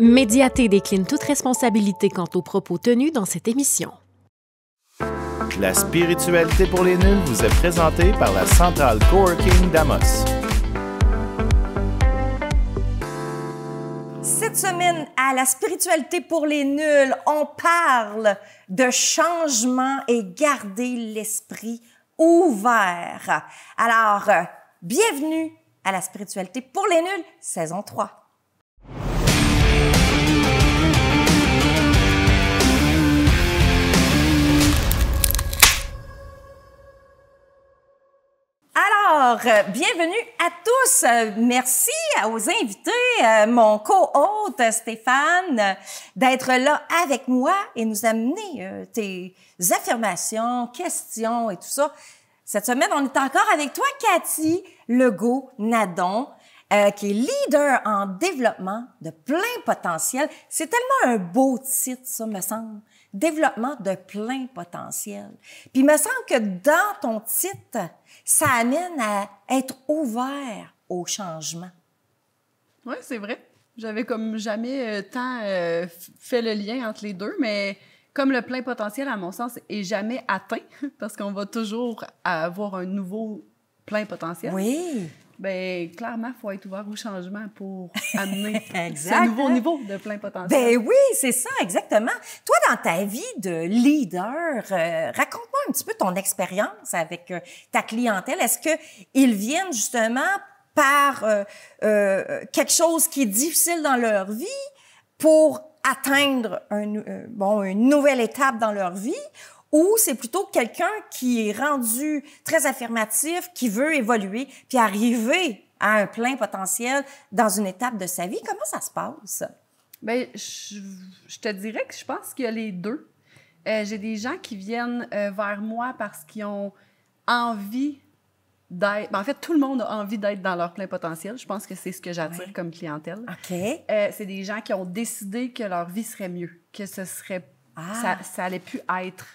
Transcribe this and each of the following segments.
Médiaté décline toute responsabilité quant aux propos tenus dans cette émission. La spiritualité pour les nuls vous est présentée par la Centrale Coworking d'Amos. Cette semaine, à la spiritualité pour les nuls, on parle de changement et garder l'esprit ouvert. Alors, bienvenue à la spiritualité pour les nuls, saison 3. Alors, bienvenue à tous. Merci aux invités, mon co-hôte Stéphane, d'être là avec moi et nous amener tes affirmations, questions et tout ça. Cette semaine, on est encore avec toi, Cathy Legault-Nadon, qui est leader en développement de plein potentiel. C'est tellement un beau titre, ça, me semble. Développement de plein potentiel. Puis il me semble que dans ton titre, ça amène à être ouvert au changement. Oui, c'est vrai. J'avais comme jamais tant fait le lien entre les deux, mais comme le plein potentiel, à mon sens, est jamais atteint, parce qu'on va toujours avoir un nouveau plein potentiel. Oui. Bien, clairement, il faut être ouvert au changement pour amener ce nouveau niveau de plein potentiel. Ben oui, c'est ça, exactement. Toi, dans ta vie de leader, raconte-moi un petit peu ton expérience avec ta clientèle. Est-ce qu'ils viennent justement par quelque chose qui est difficile dans leur vie pour atteindre une nouvelle étape dans leur vie? Ou c'est plutôt quelqu'un qui est rendu très affirmatif, qui veut évoluer, puis arriver à un plein potentiel dans une étape de sa vie? Comment ça se passe? Bien, je te dirais que je pense qu'il y a les deux. J'ai des gens qui viennent vers moi parce qu'ils ont envie d'être... En fait, tout le monde a envie d'être dans leur plein potentiel. Je pense que c'est ce que j'attire comme clientèle. OK. C'est des gens qui ont décidé que leur vie serait mieux, que ce serait... Ça allait plus être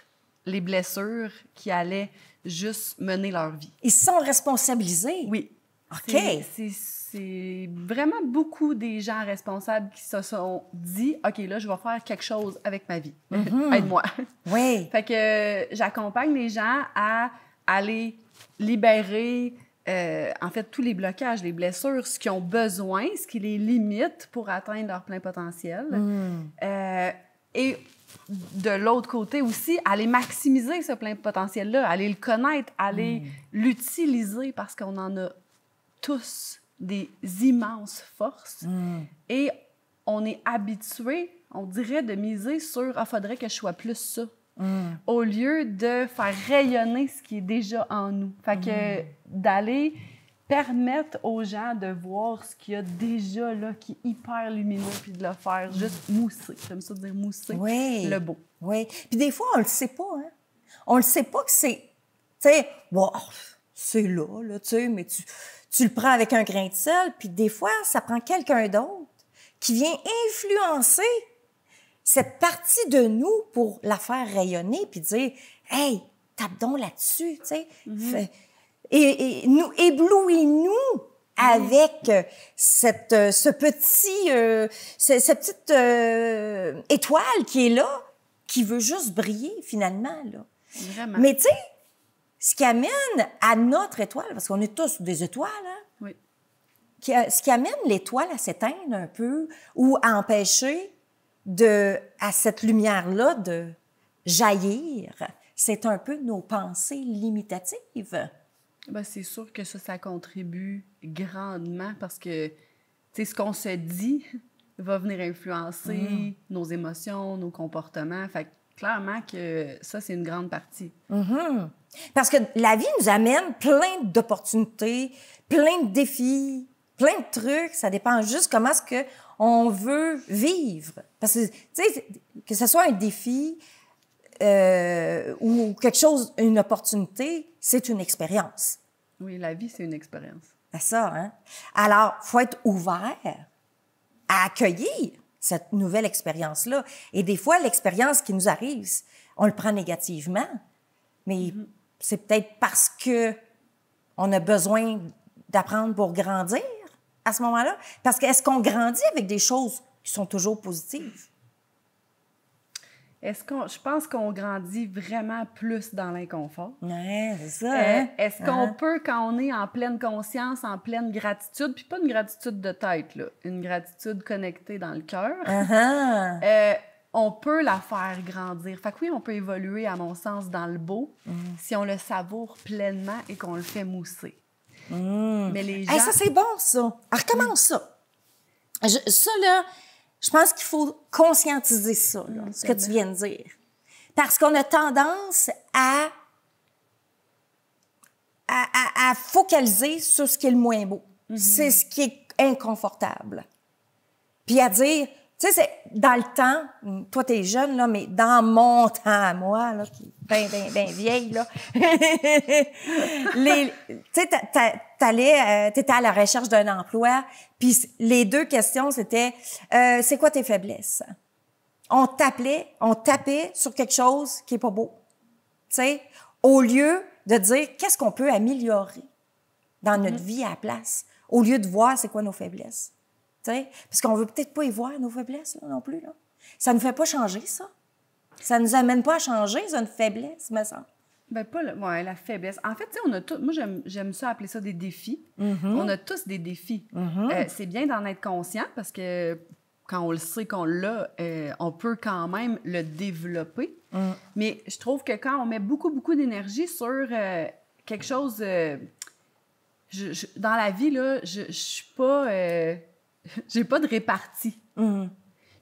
les blessures qui allaient juste mener leur vie. Ils se sont responsabilisés? Oui. OK. C'est vraiment beaucoup des gens responsables qui se sont dit « OK, là, je vais faire quelque chose avec ma vie. Aide-moi. » Oui. Fait que j'accompagne les gens à aller libérer, en fait, tous les blocages, les blessures, ce qu'ils ont besoin, ce qui les limite pour atteindre leur plein potentiel. Et de l'autre côté aussi, aller maximiser ce plein potentiel-là, aller le connaître, aller l'utiliser parce qu'on en a tous des immenses forces. Et on est habitué, on dirait, de miser sur « Ah, faudrait que je sois plus ça », au lieu de faire rayonner ce qui est déjà en nous. Fait que d'aller permettre aux gens de voir ce qu'il y a déjà là, qui est hyper lumineux, puis de le faire juste mousser. J'aime ça dire mousser le beau. Oui. Puis des fois, on le sait pas, hein. On le sait pas que c'est... Tu sais, bon, c'est là, tu sais, mais tu le prends avec un grain de sel, puis des fois, ça prend quelqu'un d'autre qui vient influencer cette partie de nous pour la faire rayonner, puis dire « Hey, tape donc là-dessus, tu sais. Et nous, éblouis-nous avec cette petite étoile qui est là, qui veut juste briller, finalement, là. » Vraiment. Mais tu sais, ce qui amène à notre étoile, parce qu'on est tous des étoiles, hein? Oui. Ce qui amène l'étoile à s'éteindre un peu ou à empêcher à cette lumière-là de jaillir, c'est un peu nos pensées limitatives. Bien, c'est sûr que ça contribue grandement parce que, tu sais, ce qu'on se dit va venir influencer nos émotions, nos comportements. Fait que, clairement que ça, c'est une grande partie. Parce que la vie nous amène plein d'opportunités, plein de défis, plein de trucs. Ça dépend juste comment est-ce qu'on veut vivre. Parce que, tu sais, que ce soit un défi ou quelque chose, une opportunité, c'est une expérience. Oui, la vie, c'est une expérience. C'est ça, hein? Alors, il faut être ouvert à accueillir cette nouvelle expérience-là. Et des fois, l'expérience qui nous arrive, on le prend négativement, mais c'est peut-être parce que on a besoin d'apprendre pour grandir à ce moment-là. Parce que est-ce qu'on grandit avec des choses qui sont toujours positives. Je pense qu'on grandit vraiment plus dans l'inconfort. Oui, c'est ça. Hein? Est-ce qu'on peut, quand on est en pleine conscience, en pleine gratitude, puis pas une gratitude de tête, là, une gratitude connectée dans le cœur, on peut la faire grandir. Fait que oui, on peut évoluer, à mon sens, dans le beau si on le savoure pleinement et qu'on le fait mousser. Mais les gens... Hey, ça, c'est bon, ça. Alors, recommence ça. Ça, là, je pense qu'il faut conscientiser ça, là, ce que tu viens de dire. Parce qu'on a tendance à focaliser sur ce qui est le moins beau. C'est ce qui est inconfortable. Puis à dire... Tu sais, c'est dans le temps, toi, t'es jeune, là, mais dans mon temps à moi, là, qui est bien vieille, là, tu sais, t'étais à la recherche d'un emploi, puis les 2 questions, c'était, c'est quoi tes faiblesses? On tapait sur quelque chose qui est pas beau, tu sais, au lieu de dire, qu'est-ce qu'on peut améliorer dans notre vie à la place, au lieu de voir c'est quoi nos faiblesses. T'sais, parce qu'on veut peut-être pas y voir nos faiblesses là, non plus. Là. Ça ne nous fait pas changer, ça. Ça nous amène pas à changer, c'est une faiblesse, me semble. Bien, pas la faiblesse. En fait, on a tous... Moi, j'aime ça appeler ça des défis. On a tous des défis. C'est bien d'en être conscient parce que quand on le sait qu'on l'a, on peut quand même le développer. Mais je trouve que quand on met beaucoup, beaucoup d'énergie sur quelque chose... dans la vie, là, je suis pas... j'ai pas de répartie.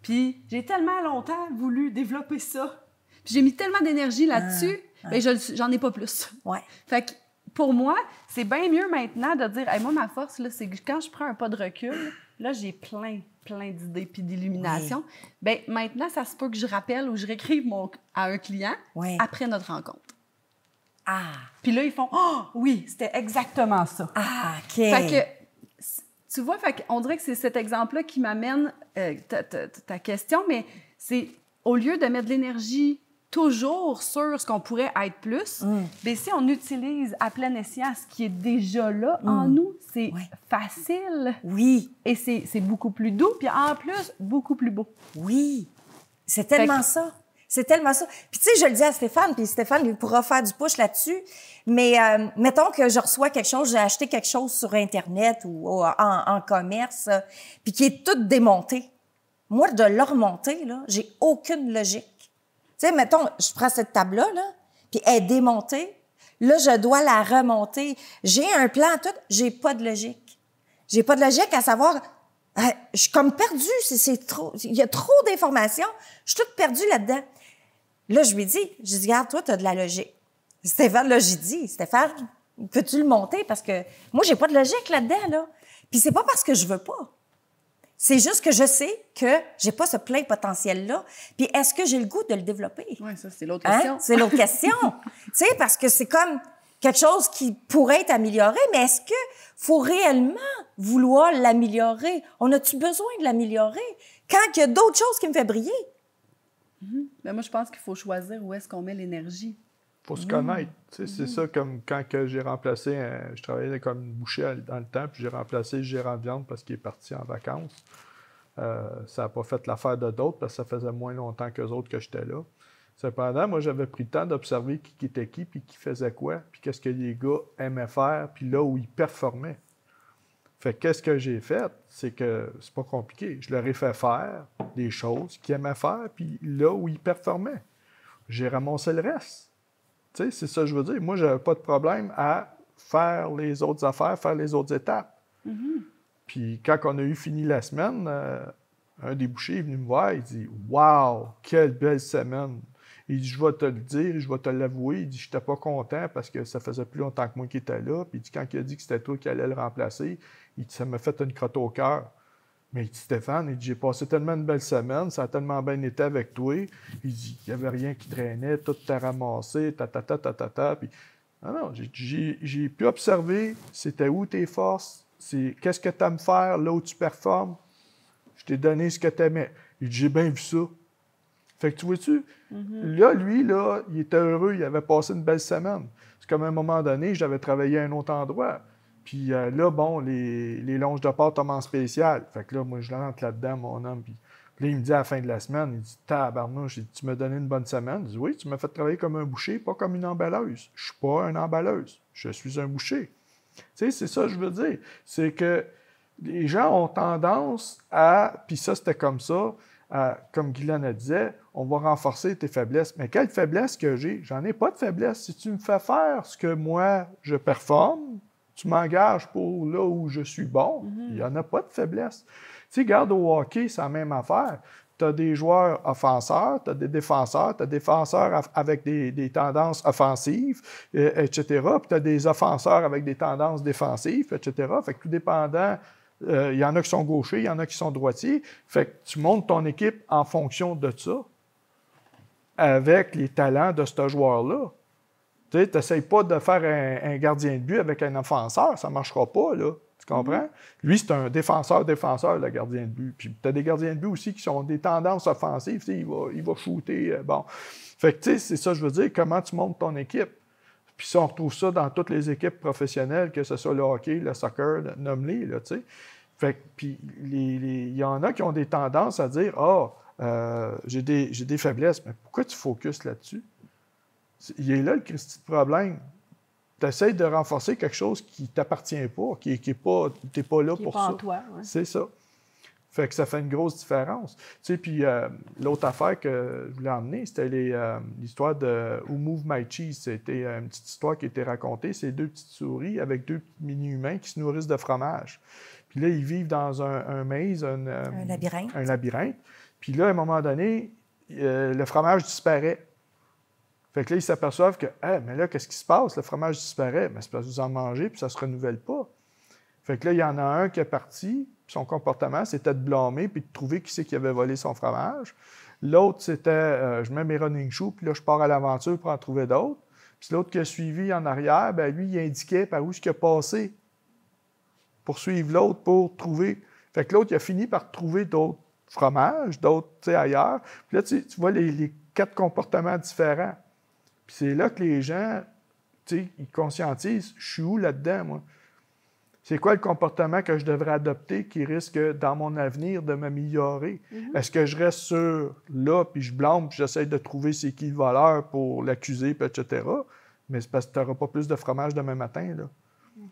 Puis j'ai tellement longtemps voulu développer ça. Puis j'ai mis tellement d'énergie là-dessus, bien, j'en ai pas plus. Ouais. Fait que pour moi, c'est bien mieux maintenant de dire, hey, moi, ma force, là, c'est que quand je prends un pas de recul, là, j'ai plein d'idées puis d'illuminations. Bien, maintenant, ça se peut que je rappelle ou je réécrive à un client après notre rencontre. Puis là, ils font, oh, oui, c'était exactement ça. OK. Fait que, tu vois, on dirait que c'est cet exemple-là qui m'amène ta question, mais c'est au lieu de mettre de l'énergie toujours sur ce qu'on pourrait être plus, bien, si on utilise à plein escient ce qui est déjà là en nous, c'est facile. Oui. Et c'est beaucoup plus doux, puis en plus, beaucoup plus beau. Oui. C'est tellement ça. C'est tellement ça. Puis tu sais, je le dis à Stéphane, puis Stéphane lui pourra faire du push là-dessus, mais mettons que je reçois quelque chose, j'ai acheté quelque chose sur Internet ou en commerce, puis qui est tout démonté. Moi, de le remonter, là, j'ai aucune logique. Tu sais, mettons, je prends cette table-là, là, puis elle est démontée. Là, je dois la remonter. J'ai un plan, tout, j'ai pas de logique. J'ai pas de logique à savoir... je suis comme perdue, c'est trop... Il y a trop d'informations. Je suis toute perdue là-dedans. Là, je lui dis, regarde, toi, t'as de la logique. Stéphane, là, j'ai dit, Stéphane, peux-tu le monter? Parce que moi, j'ai pas de logique là-dedans, là. Puis c'est pas parce que je veux pas. C'est juste que je sais que j'ai pas ce plein potentiel-là. Puis est-ce que j'ai le goût de le développer? Oui, ça, c'est l'autre question. C'est l'autre question. Tu sais, parce que c'est comme quelque chose qui pourrait être amélioré, mais est-ce que faut réellement vouloir l'améliorer? On a-tu besoin de l'améliorer quand il y a d'autres choses qui me font briller? Ben moi, je pense qu'il faut choisir où est-ce qu'on met l'énergie. Il faut se connaître. C'est ça, comme quand que j'ai remplacé, je travaillais comme boucher dans le temps, puis j'ai remplacé le gérant de viande parce qu'il est parti en vacances. Ça n'a pas fait l'affaire de d'autres parce que ça faisait moins longtemps qu'eux autres que j'étais là. Cependant, moi, j'avais pris le temps d'observer qui était qui, puis qui faisait quoi, puis qu'est-ce que les gars aimaient faire, puis là où ils performaient. Fait que qu'est-ce que j'ai fait? C'est que c'est pas compliqué. Je leur ai fait faire des choses qu'ils aimaient faire, puis là où ils performaient. J'ai ramassé le reste. Tu sais, c'est ça que je veux dire. Moi, j'avais pas de problème à faire les autres affaires, faire les autres étapes. Puis quand on a eu fini la semaine, un des bouchers est venu me voir, il dit « Wow, quelle belle semaine! » Il dit « Je vais te le dire, je vais te l'avouer. » Il dit « Je n'étais pas content parce que ça faisait plus longtemps que moi qui était là. » Puis il dit « Quand il a dit que c'était toi qui allais le remplacer, il dit, ça m'a fait une crotte au cœur. » Mais il dit « Stéphane, il dit, j'ai passé tellement une belle semaine, ça a tellement bien été avec toi. » Il dit « Il n'y avait rien qui traînait, tout t'a ramassé, ta. » Puis non, j'ai pu observer, c'était où tes forces, c'est qu'est-ce que tu aimes faire, là où tu performes. Je t'ai donné ce que tu aimais. Il dit « J'ai bien vu ça. » Fait que tu vois-tu, là, lui, là, il était heureux, il avait passé une belle semaine. C'est comme à un moment donné, j'avais travaillé à un autre endroit. Puis là, bon, les longes de pâte tombent en spécial. Fait que là, moi, je rentre là-dedans, mon homme, puis Puis là, il me dit à la fin de la semaine, il dit « Tabarnouche, tu m'as donné une bonne semaine. » Je dis « Oui, tu m'as fait travailler comme un boucher, pas comme une emballeuse. Je suis pas une emballeuse, je suis un boucher. » Tu sais, c'est ça que je veux dire. C'est que les gens ont tendance à, puis ça, c'était comme ça, comme Guylaine disait, on va renforcer tes faiblesses. Mais quelle faiblesse que j'ai? J'en ai pas de faiblesse. Si tu me fais faire ce que moi, je performe, tu m'engages pour là où je suis bon, il n'y en a pas de faiblesse. Tu sais, regarde au hockey, c'est la même affaire. Tu as des joueurs offenseurs, tu as des défenseurs, tu as des défenseurs avec des tendances offensives, etc. Puis tu as des offenseurs avec des tendances défensives, etc. Fait que tout dépendant, il y en a qui sont gauchers, il y en a qui sont droitiers. Fait que tu montes ton équipe en fonction de ça, avec les talents de ce joueur-là. Tu sais, n'essayes pas de faire un gardien de but avec un offenseur, ça ne marchera pas, là. Tu comprends? Lui, c'est un défenseur, le gardien de but. Puis tu as des gardiens de but aussi qui ont des tendances offensives. Tu sais, il va shooter. Bon. Fait que, tu sais, c'est ça, je veux dire, comment tu montes ton équipe. Puis ça, on retrouve ça dans toutes les équipes professionnelles, que ce soit le hockey, le soccer, nomme-les, là, tu sais. Fait que, puis il y en a qui ont des tendances à dire j'ai des faiblesses, mais pourquoi tu focuses là-dessus? Il est là le Christi de problème. Tu essaies de renforcer quelque chose qui ne t'appartient pas, qui est pas, tu n'es pas là pour ça. Toi, ouais. C'est ça. Fait que ça fait une grosse différence. Tu sais, puis l'autre affaire que je voulais emmener, c'était l'histoire de Who Moved My Cheese. C'était une petite histoire qui a été racontée. C'est 2 petites souris avec 2 mini-humains qui se nourrissent de fromage. Puis là, ils vivent dans un maze, un labyrinthe. Un labyrinthe. Puis là, à un moment donné, le fromage disparaît. Fait que là, ils s'aperçoivent que, mais là, qu'est-ce qui se passe? Le fromage disparaît. Mais c'est parce que vous en mangez, puis ça ne se renouvelle pas. Fait que là, il y en a un qui est parti, puis son comportement, c'était de blâmer, puis de trouver qui c'est qui avait volé son fromage. L'autre, c'était, je mets mes running shoes, puis là, je pars à l'aventure pour en trouver d'autres. Puis l'autre qui a suivi en arrière, bien, lui, il indiquait par où il a passé pour suivre l'autre, pour trouver. Fait que l'autre, il a fini par trouver d'autres fromages, d'autres, tu sais, ailleurs. Puis là, tu vois les 4 comportements différents. Puis c'est là que les gens, tu sais, ils conscientisent, je suis où là-dedans, moi? C'est quoi le comportement que je devrais adopter qui risque, dans mon avenir, de m'améliorer? Est-ce que je reste sur là, puis je blâme, puis j'essaie de trouver c'est qui le voleur pour l'accuser, puis etc. Mais c'est parce que tu n'auras pas plus de fromage demain matin, là.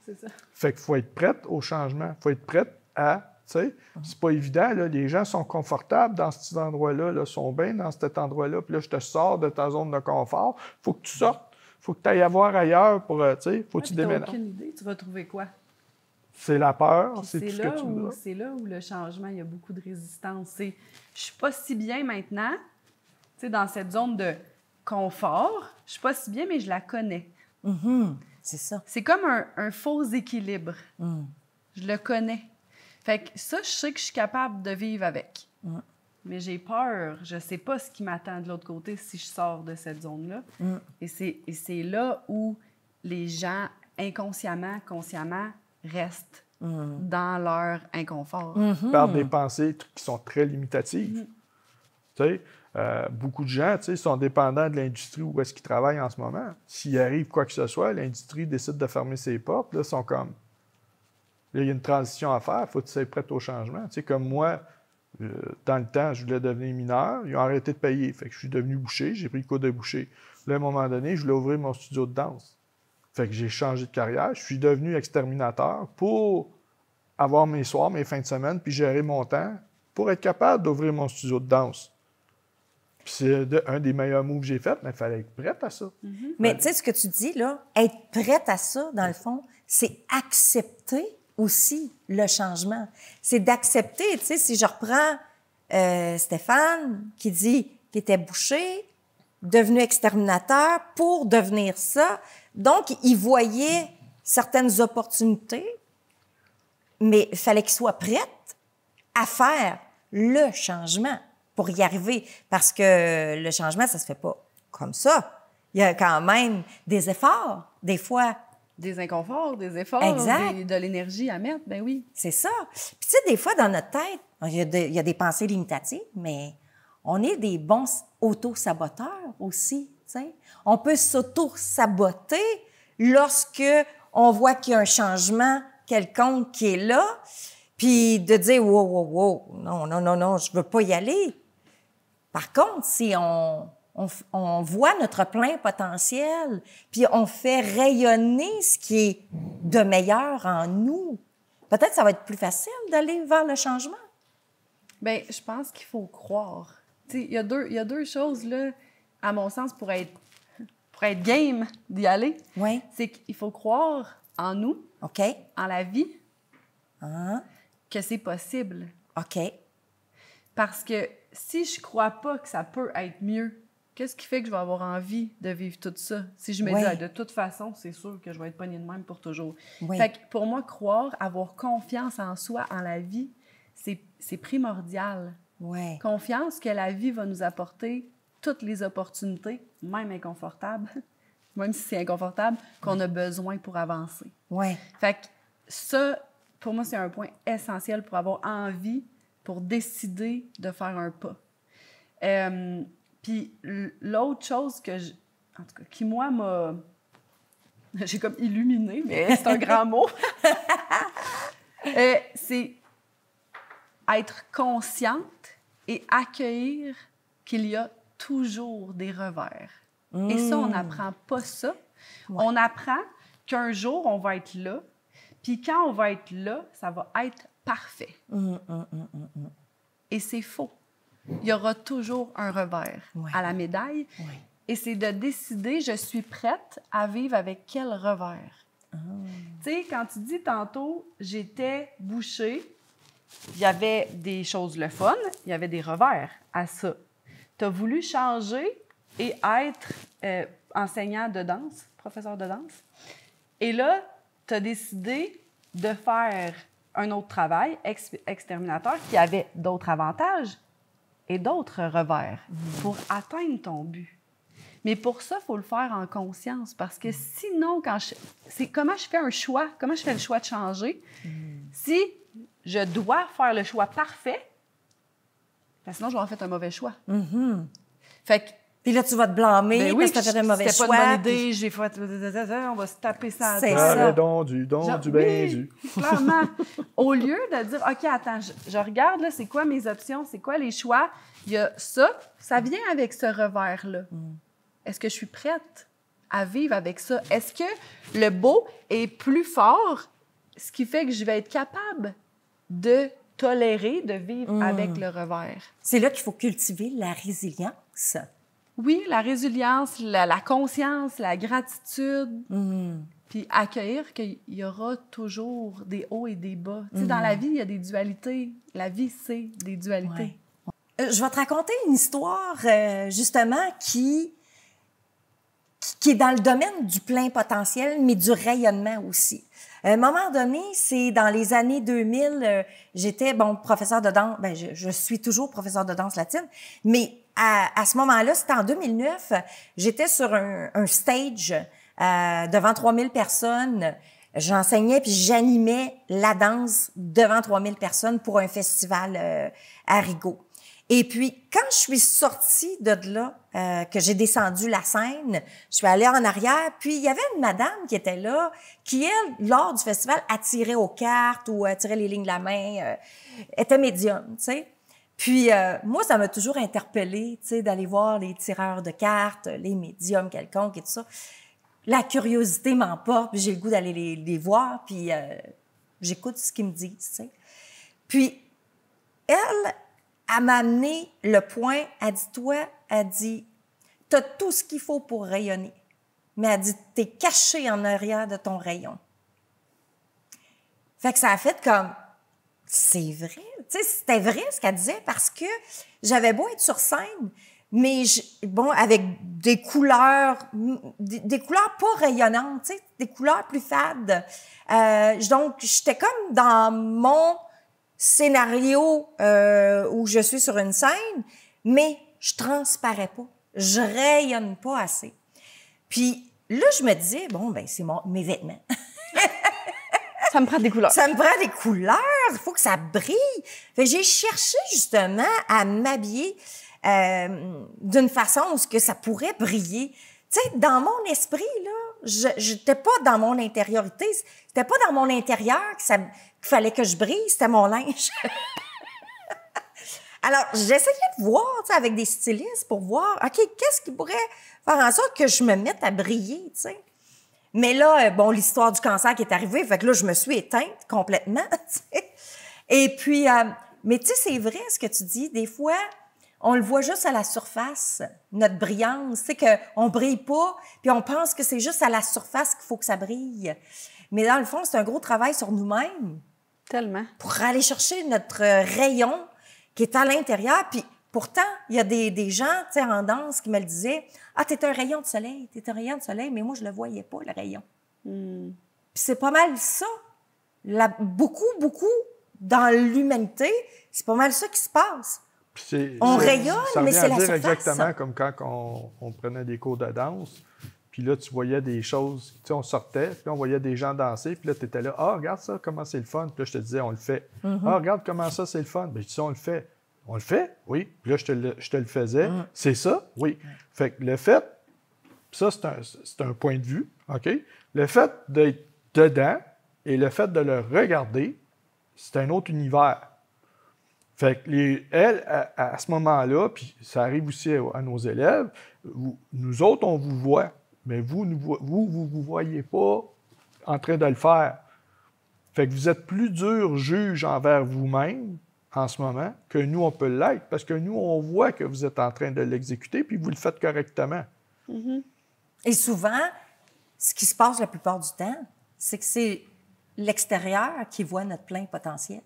C'est ça. Fait qu'il faut être prête au changement. Il faut être prête à... Tu sais, c'est pas évident, là. Les gens sont confortables dans cet endroit-là, là, sont bien dans cet endroit-là, puis là, je te sors de ta zone de confort. Il faut que tu sortes. Il faut que tu ailles voir ailleurs pour, tu sais, faut que tu déménages. Tu n'as aucune idée. Tu vas trouver quoi? C'est la peur, Puis c'est tout ce que tu veux. C'est là où le changement, il y a beaucoup de résistance. Je suis pas si bien maintenant, tu sais, dans cette zone de confort. Je suis pas si bien, mais je la connais. C'est ça. C'est comme un faux équilibre. Je le connais. Fait que ça, je sais que je suis capable de vivre avec. Mais j'ai peur. Je sais pas ce qui m'attend de l'autre côté si je sors de cette zone-là. Et c'est là où les gens, inconsciemment, consciemment, restent dans leur inconfort. Par des pensées qui sont très limitatives. Tu sais, beaucoup de gens, tu sais, sont dépendants de l'industrie où est-ce qu'ils travaillent en ce moment. S'il arrive quoi que ce soit, l'industrie décide de fermer ses portes, là, ils sont comme... Là, il y a une transition à faire, il faut que tu sois prêt au changement. Tu sais, comme moi, dans le temps, je voulais devenir mineur, ils ont arrêté de payer. Fait que je suis devenu boucher, j'ai pris le cours de boucher. Là, à un moment donné, je voulais ouvrir mon studio de danse. Fait que j'ai changé de carrière, je suis devenu exterminateur pour avoir mes soirs, mes fins de semaine, puis gérer mon temps pour être capable d'ouvrir mon studio de danse. Puis c'est un des meilleurs moves que j'ai fait, mais il fallait être prête à ça. Mais tu sais, ce que tu dis, là, être prête à ça, dans le fond, c'est accepter aussi le changement. C'est d'accepter, tu sais, si je reprends Stéphane qui dit qu'il était boucher, devenu exterminateur pour devenir ça. Donc, il voyait certaines opportunités, mais il fallait qu'il soit prêt à faire le changement pour y arriver. Parce que le changement, ça se fait pas comme ça. Il y a quand même des efforts, des fois. Des inconforts, des efforts, de l'énergie à mettre, ben oui. C'est ça. Puis tu sais, des fois, dans notre tête, il y a des pensées limitatives, mais on est des bons auto-saboteurs aussi, tu sais. On peut s'auto-saboter lorsque on voit qu'il y a un changement quelconque qui est là. Puis de dire, wow, wow, wow, non, non, non, non, je veux pas y aller. Par contre, si on voit notre plein potentiel, puis on fait rayonner ce qui est de meilleur en nous, peut-être ça va être plus facile d'aller vers le changement. Bien, je pense qu'il faut croire. Tu sais, il y a deux choses, là, à mon sens, pour être game d'y aller. Oui. C'est qu'il faut croire en nous, OK. en la vie, Ah, que c'est possible. OK. Parce que si je crois pas que ça peut être mieux, qu'est-ce qui fait que je vais avoir envie de vivre tout ça? Si je me dis, de toute façon, c'est sûr que je vais être pognée de même pour toujours. Oui. Fait que pour moi, croire, avoir confiance en soi, en la vie, c'est primordial. Oui. Confiance que la vie va nous apporter toutes les opportunités, même inconfortables, même si c'est inconfortable, qu'on a besoin pour avancer. Oui. Fait que ça, pour moi, c'est un point essentiel pour avoir envie, pour décider de faire un pas. Puis l'autre chose que en tout cas, qui moi m'a... J'ai comme illuminé, mais c'est un grand mot. C'est être consciente et accueillir qu'il y a toujours des revers. Et ça, on n'apprend pas ça. Ouais. On apprend qu'un jour, on va être là, puis quand on va être là, ça va être parfait. Et c'est faux. Il y aura toujours un revers à la médaille. Ouais. Et c'est de décider, je suis prête à vivre avec quel revers. Tu sais, quand tu dis tantôt, j'étais bouchée, il y avait des choses le fun, il y avait des revers à ça. Tu as voulu changer et être enseignant de danse, professeur de danse. Et là, tu as décidé de faire un autre travail, exterminateur, qui avait d'autres avantages et d'autres revers pour atteindre ton but. Mais pour ça, il faut le faire en conscience parce que sinon, c'est comment je fais un choix, comment je fais le choix de changer. Si je dois faire le choix parfait, ben sinon, je vais en faire un mauvais choix. Fait que puis là, tu vas te blâmer parce que tu as fait un mauvais choix. C'était pas une bonne idée, j'ai fait... On va se taper ça. C'est ça. Du bien du. Clairement. Au lieu de dire, OK, attends, je regarde, là, c'est quoi mes options, c'est quoi les choix, il y a ça vient avec ce revers-là. Est-ce que je suis prête à vivre avec ça? Est-ce que le beau est plus fort, ce qui fait que je vais être capable de tolérer, de vivre avec le revers? C'est là qu'il faut cultiver la résilience. Oui, la résilience, la conscience, la gratitude, puis accueillir qu'il y aura toujours des hauts et des bas. Tu sais, dans la vie, il y a des dualités. La vie, c'est des dualités. Ouais. Je vais te raconter une histoire, justement, qui est dans le domaine du plein potentiel, mais du rayonnement aussi. À un moment donné, c'est dans les années 2000, j'étais, professeur de danse, je suis toujours professeur de danse latine, mais à ce moment-là, c'était en 2009, j'étais sur un stage devant 3000 personnes. J'enseignais puis j'animais la danse devant 3000 personnes pour un festival à Rigaud. Et puis, quand je suis sortie de là, que j'ai descendu la scène, je suis allée en arrière, puis il y avait une madame qui était là, qui, elle, lors du festival, attirait aux cartes ou attirait les lignes de la main, était médium, tu sais. Puis, moi, ça m'a toujours interpellée, tu sais, d'aller voir les tireurs de cartes, les médiums quelconques et tout ça. La curiosité m'emporte, puis j'ai le goût d'aller les voir, puis j'écoute ce qu'ils me disent, tu sais. Puis, elle m'a amené le point, elle dit, t'as tout ce qu'il faut pour rayonner. Mais elle dit, t'es caché en arrière de ton rayon. Fait que ça a fait comme, c'est vrai. Tu sais, c'était vrai ce qu'elle disait parce que j'avais beau être sur scène, mais avec des couleurs pas rayonnantes, tu sais, des couleurs plus fades. Donc, j'étais comme dans mon scénario où je suis sur une scène, mais je transparais pas. Je rayonne pas assez. Puis là, je me disais, c'est mes vêtements. Ça me prend des couleurs. Ça me prend des couleurs. Il faut que ça brille. Fait que j'ai cherché justement à m'habiller d'une façon où que ça pourrait briller. Tu sais, dans mon esprit, là, j'étais pas dans mon intériorité. C'était pas dans mon intérieur qu'il fallait que je brise, c'était mon linge. Alors, j'essayais de voir, tu sais, avec des stylistes pour voir, OK, qu'est-ce qui pourrait faire en sorte que je me mette à briller, tu sais. Mais là, bon, l'histoire du cancer qui est arrivée, fait que là, je me suis éteinte complètement, tu sais. Et puis, mais tu sais, c'est vrai ce que tu dis, des fois, on le voit juste à la surface, notre brillance, tu sais, qu'on brille pas, puis on pense que c'est juste à la surface qu'il faut que ça brille. Mais dans le fond, c'est un gros travail sur nous-mêmes. Tellement. Pour aller chercher notre rayon qui est à l'intérieur. Puis pourtant, il y a des gens, tu sais, en danse qui me le disaient, « Ah, t'es un rayon de soleil, mais moi, je le voyais pas, le rayon. Puis c'est pas mal ça. Beaucoup, dans l'humanité, c'est pas mal ça qui se passe. On rayonne, mais c'est la surface. Exactement comme quand on prenait des cours de danse, puis là, tu voyais des choses, tu sais, on sortait, puis on voyait des gens danser, puis là, tu étais là, « Ah, regarde ça, comment c'est le fun. » Puis là, je te disais, « On le fait. Ah, regarde comment ça, c'est le fun. » Bien, je dis, « On le fait. » « On le fait? Oui. » Puis là, je te le faisais. C'est ça? Oui. Fait que le fait, ça, c'est un point de vue, OK? Le fait d'être dedans et le fait de le regarder, c'est un autre univers. Fait que elle, à ce moment-là, puis ça arrive aussi à nos élèves, nous autres, on vous voit, mais vous voyez pas en train de le faire. Fait que vous êtes plus dur juge envers vous-même en ce moment que nous, on peut l'être, parce que nous, on voit que vous êtes en train de l'exécuter, puis vous le faites correctement. Et souvent, ce qui se passe la plupart du temps, c'est que c'est l'extérieur qui voit notre plein potentiel.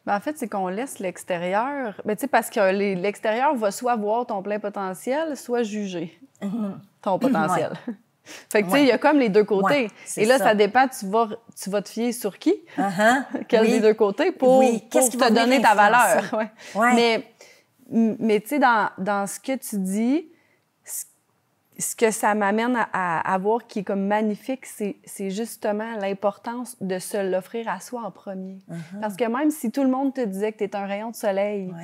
Ben, en fait, c'est qu'on laisse l'extérieur... Ben, tu sais, parce que l'extérieur va soit voir ton plein potentiel, soit juger ton potentiel. Ouais. Fait que, tu sais, il y a comme les deux côtés. Ouais, et là, ça dépend, tu vas te fier sur qui? Quel des deux côtés pour te donner ta valeur. Ouais. Mais tu sais, dans ce que tu dis, ce que ça m'amène à voir qui est comme magnifique, c'est justement l'importance de se l'offrir à soi en premier. Parce que même si tout le monde te disait que tu es un rayon de soleil,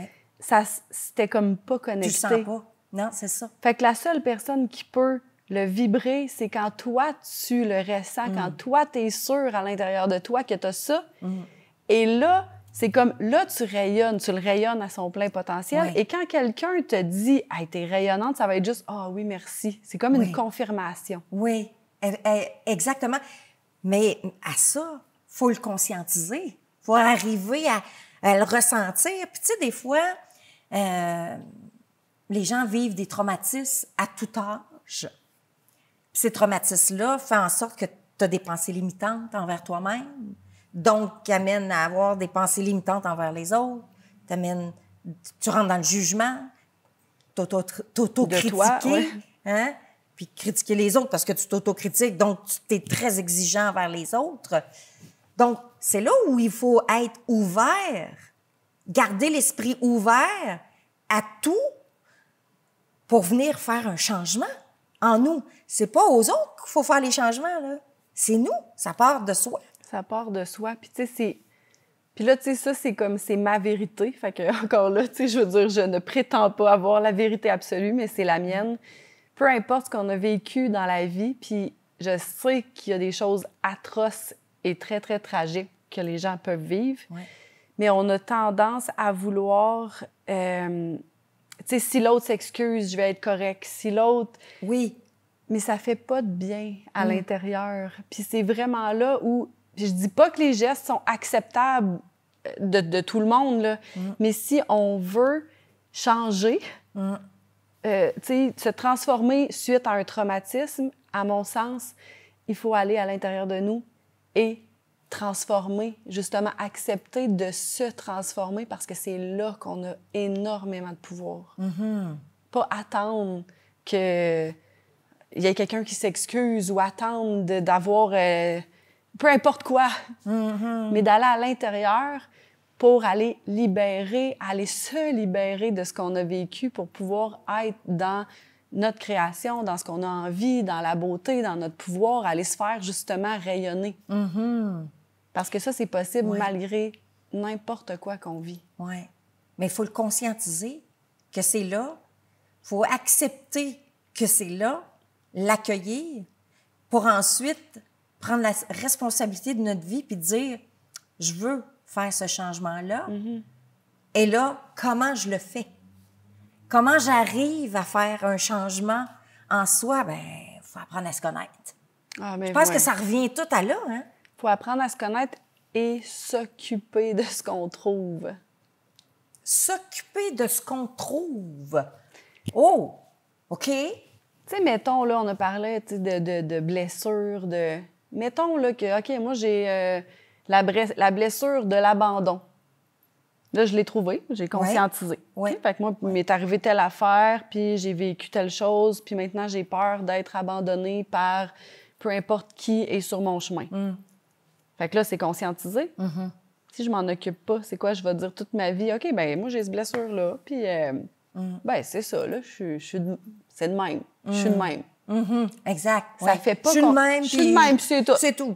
c'était comme pas connecté. Tu le sens pas. Non, c'est ça. Fait que la seule personne qui peut le vibrer, c'est quand toi, tu le ressens, quand toi, tu es sûr à l'intérieur de toi que tu as ça. Et là, c'est comme, là, tu le rayonnes à son plein potentiel. Et quand quelqu'un te dit « Hey, t'es rayonnante », ça va être juste « Ah oui, merci ». C'est comme une confirmation. Oui, exactement. Mais à ça, il faut le conscientiser. Il faut arriver à le ressentir. Puis tu sais, des fois, les gens vivent des traumatismes à tout âge. Puis ces traumatismes-là font en sorte que tu as des pensées limitantes envers toi-même, donc qui amènent à avoir des pensées limitantes envers les autres, tu rentres dans le jugement, t'auto-critiquer, puis critiquer les autres parce que tu t'auto-critiques, donc tu es très exigeant envers les autres. Donc, c'est là où il faut être ouvert, garder l'esprit ouvert à tout pour venir faire un changement en nous. C'est pas aux autres qu'il faut faire les changements, là. C'est nous. Ça part de soi. Ça part de soi. Puis, tu sais, Puis là, tu sais, ça, c'est comme, c'est ma vérité. Fait que, encore là, tu sais, je veux dire, je ne prétends pas avoir la vérité absolue, mais c'est la mienne. Peu importe ce qu'on a vécu dans la vie, puis je sais qu'il y a des choses atroces et très, très tragiques que les gens peuvent vivre. Ouais. Mais on a tendance à vouloir... tu sais, si l'autre s'excuse, je vais être correct. Si l'autre... Oui. Mais ça fait pas de bien à l'intérieur. Puis c'est vraiment là où... Je dis pas que les gestes sont acceptables de tout le monde, là. Mais si on veut changer, tu sais, se transformer suite à un traumatisme, à mon sens, il faut aller à l'intérieur de nous et transformer, justement, accepter de se transformer parce que c'est là qu'on a énormément de pouvoir. Pas attendre qu'il y ait quelqu'un qui s'excuse ou attendre d'avoir peu importe quoi, mais d'aller à l'intérieur pour aller libérer, aller se libérer de ce qu'on a vécu pour pouvoir être dans notre création, dans ce qu'on a envie, dans la beauté, dans notre pouvoir, aller se faire justement rayonner. Parce que ça, c'est possible malgré n'importe quoi qu'on vit. Oui. Mais il faut le conscientiser que c'est là. Il faut accepter que c'est là, l'accueillir, pour ensuite prendre la responsabilité de notre vie puis dire, je veux faire ce changement-là. Et là, comment je le fais? Comment j'arrive à faire un changement en soi? Bien, il faut apprendre à se connaître. Ah, mais Je pense que ça revient tout à là, hein? Il faut apprendre à se connaître et s'occuper de ce qu'on trouve. S'occuper de ce qu'on trouve. Oh! OK. Tu sais, mettons, là, on a parlé de blessures, de... Mettons, là, que, OK, moi, j'ai la blessure de l'abandon. Là, je l'ai trouvé, j'ai conscientisé. Ouais. Okay? Fait que moi, il m'est arrivé telle affaire, puis j'ai vécu telle chose, puis maintenant, j'ai peur d'être abandonnée par peu importe qui est sur mon chemin. Fait que là, c'est conscientisé. Si je m'en occupe pas, c'est quoi? Je vais dire toute ma vie, OK, ben moi, j'ai cette blessure-là, puis ben c'est ça, là, c'est de même. Je suis de même. Exact. Ça fait pas je suis de même, je suis de même, puis c'est tout. C'est tout.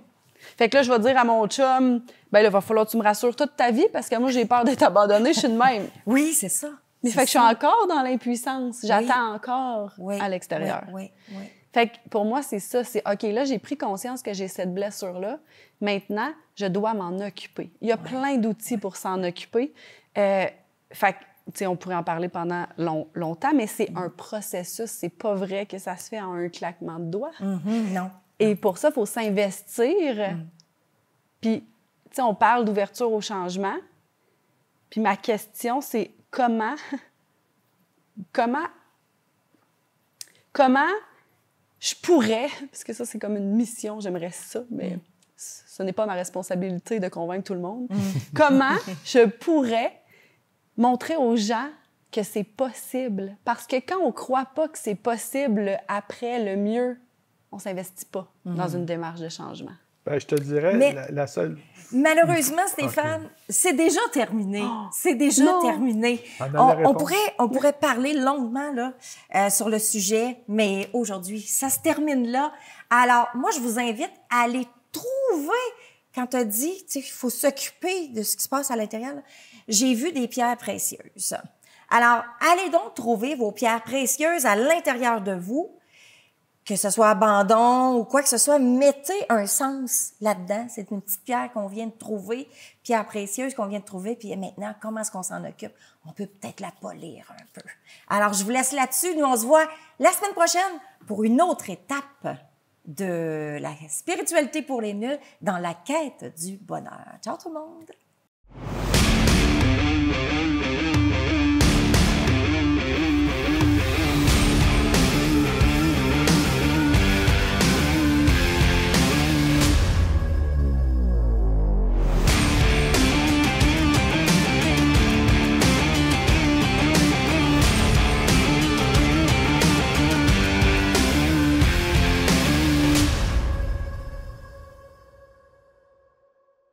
Fait que là, je vais dire à mon chum, ben là, il va falloir que tu me rassures toute ta vie parce que moi, j'ai peur d'être abandonnée, je suis de même. Oui, c'est ça. Mais fait que je suis encore dans l'impuissance. J'attends encore à l'extérieur. Oui. Fait que pour moi, c'est ça. C'est OK, là, j'ai pris conscience que j'ai cette blessure-là. Maintenant, je dois m'en occuper. Il y a plein d'outils pour s'en occuper. Fait que, tu sais, on pourrait en parler pendant longtemps, mais c'est un processus. C'est pas vrai que ça se fait en un claquement de doigts. Non. Et pour ça, il faut s'investir. Puis, tu sais, on parle d'ouverture au changement. Puis ma question, c'est comment je pourrais, parce que ça, c'est comme une mission, j'aimerais ça, mais ce n'est pas ma responsabilité de convaincre tout le monde. Comment je pourrais montrer aux gens que c'est possible? Parce que quand on ne croit pas que c'est possible après le mieux, on ne s'investit pas dans une démarche de changement. Ben, je te dirais, Mais la seule... Malheureusement, Stéphane, c'est déjà terminé. C'est déjà terminé. On pourrait parler longuement là, sur le sujet, mais aujourd'hui, ça se termine là. Alors, moi, je vous invite à aller trouver, quand tu as dit, tu sais, il faut s'occuper de ce qui se passe à l'intérieur, là. J'ai vu des pierres précieuses. Alors, allez donc trouver vos pierres précieuses à l'intérieur de vous, que ce soit abandon ou quoi que ce soit, mettez un sens là-dedans. C'est une petite pierre qu'on vient de trouver, pierre précieuse qu'on vient de trouver, puis maintenant, comment est-ce qu'on s'en occupe? On peut peut-être la polir un peu. Alors, je vous laisse là-dessus. Nous, on se voit la semaine prochaine pour une autre étape de la spiritualité pour les nuls dans la quête du bonheur. Ciao tout le monde!